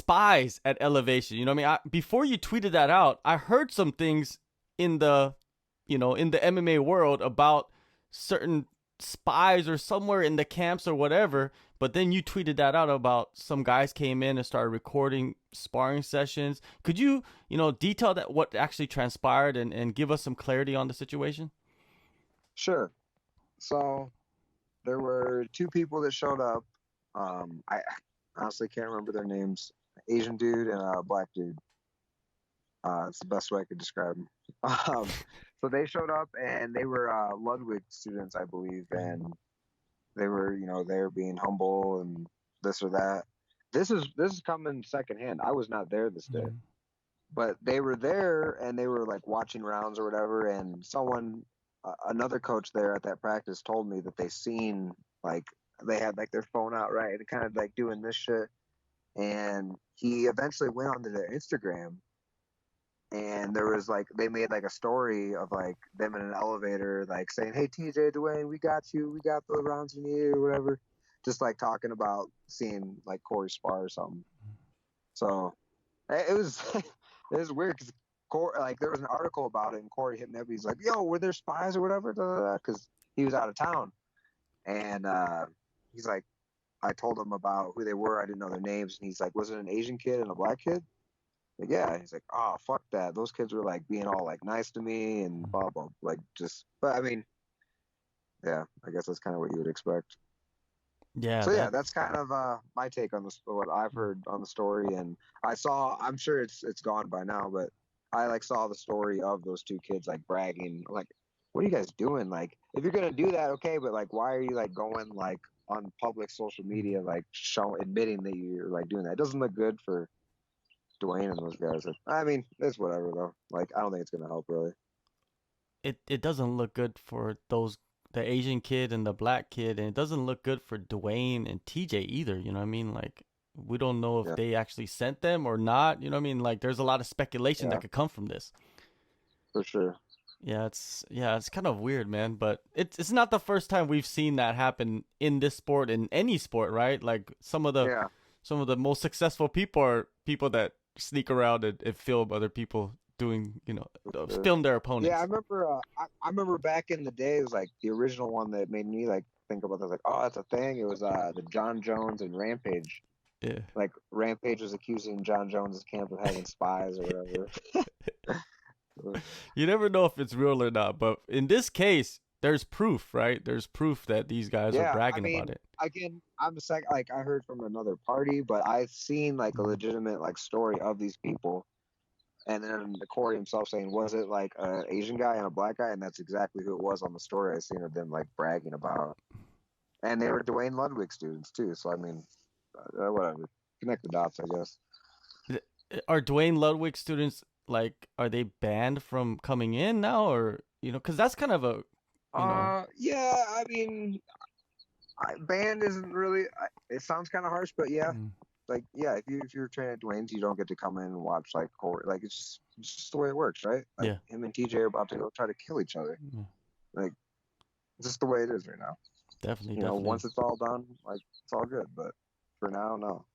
spies at Elevation. You know what I mean? Before you tweeted that out, I heard some things in the, in the MMA world about certain spies or somewhere in the camps or whatever. But then you tweeted that out about some guys came in and started recording sparring sessions. Could you, detail that what actually transpired and give us some clarity on the situation? Sure. So there were two people that showed up. I honestly can't remember their names. Asian dude and a black dude. It's the best way I could describe them. So they showed up and they were Ludwig students, I believe, and they were, they were being humble and this or that. This is coming secondhand. I was not there this day, Mm-hmm. but they were there and they were like watching rounds or whatever. And another coach there at that practice told me that they seen like they had like their phone out, right, and kind of like doing this shit. And he eventually went onto their Instagram, and there was like they made like a story of like them in an elevator, like saying, "Hey, TJ, Duane, we got you, we got the rounds in you, or whatever." Just like talking about seeing like Cory spar or something. So it was it was weird because like there was an article about it, and Cory hit me up. He's like, "Yo, were there spies or whatever?" Because he was out of town, and he's like, I told him about who they were. I didn't know their names, and he's like, "Was it an Asian kid and a black kid?" Like, yeah. He's like, "Oh, fuck that. Those kids were like being all like nice to me and blah blah." Like just, but I mean, yeah, I guess that's kind of what you would expect. Yeah, So yeah, that. that's kind of my take on this, what I've heard on the story, and I saw. I'm sure it's gone by now, but I like saw the story of those two kids like bragging. I'm like, what are you guys doing? Like, if you're gonna do that, okay, but like, why are you like going like on public social media, like admitting that you're like doing that? It doesn't look good for Duane and those guys. I mean, it's whatever though. Like, I don't think it's gonna help really. It doesn't look good for the Asian kid and the black kid, and it doesn't look good for Dwayne and TJ either. You know what I mean? Like we don't know if Yeah, they actually sent them or not. You know what I mean? Like there's a lot of speculation that yeah, could come from this. for sure. Yeah, it's kind of weird, man. But it's not the first time we've seen that happen in this sport, in any sport, right? Like Yeah, some of the most successful people are people that sneak around and film other people doing, for sure. film their Yeah, I opponents. remember. I remember back in the day, it was like the original one that made me like think about this. Like, oh, that's a thing. It was the John Jones and Rampage. Yeah. Like Rampage was accusing John Jones' camp of having spies or whatever. You never know if it's real or not, but in this case, there's proof, right? There's proof that these guys are Yeah, I bragging about mean, it. again, I'm a sec. Like I heard from another party, but I've seen like a legitimate like story of these people, and then the Corey himself saying, "Was it like an Asian guy and a black guy?" And that's exactly who it was on the story I seen of them like bragging about. And they were Duane Ludwig students too. So I mean, whatever. Connect the dots, I guess. Are Dwayne Ludwig students like are they banned from coming in now, or because that's kind of a you know Yeah. I mean, band isn't really. It sounds kind of harsh, but yeah, mm, like yeah, if you're training at Dwayne's, you don't get to come in and watch like Corey. Like it's just the way it works, right? Like yeah, him and TJ are about to go try to kill each other. yeah, Like it's just the way it is right now. definitely, Once definitely. it's all done, like it's all good. But for now, no.